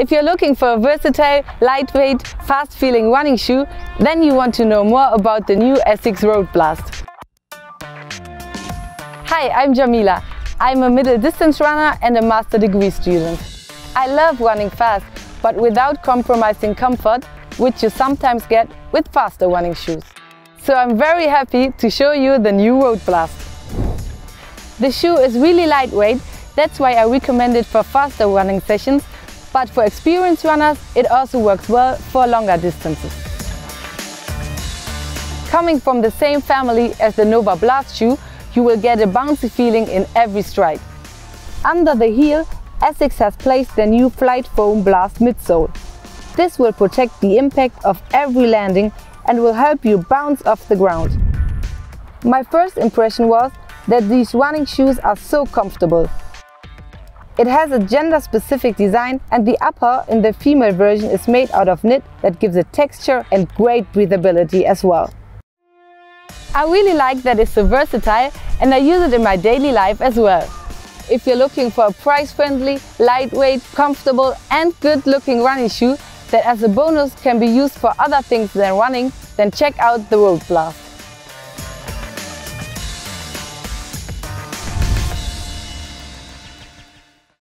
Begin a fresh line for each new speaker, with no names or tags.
If you're looking for a versatile, lightweight, fast-feeling running shoe, then you want to know more about the new Asics RoadBlast. Hi, I'm Jamila. I'm a middle distance runner and a master degree student. I love running fast, but without compromising comfort, which you sometimes get with faster running shoes. So I'm very happy to show you the new RoadBlast. The shoe is really lightweight, that's why I recommend it for faster running sessions, but for experienced runners it also works well for longer distances. Coming from the same family as the Nova Blast shoe, you will get a bouncy feeling in every stride. Under the heel, Asics has placed their new Flight Foam Blast midsole. This will protect the impact of every landing and will help you bounce off the ground. My first impression was that these running shoes are so comfortable. It has a gender-specific design and the upper in the female version is made out of knit that gives it texture and great breathability as well. I really like that it's so versatile and I use it in my daily life as well. If you're looking for a price-friendly, lightweight, comfortable and good-looking running shoe that as a bonus can be used for other things than running, then check out the RoadBlast.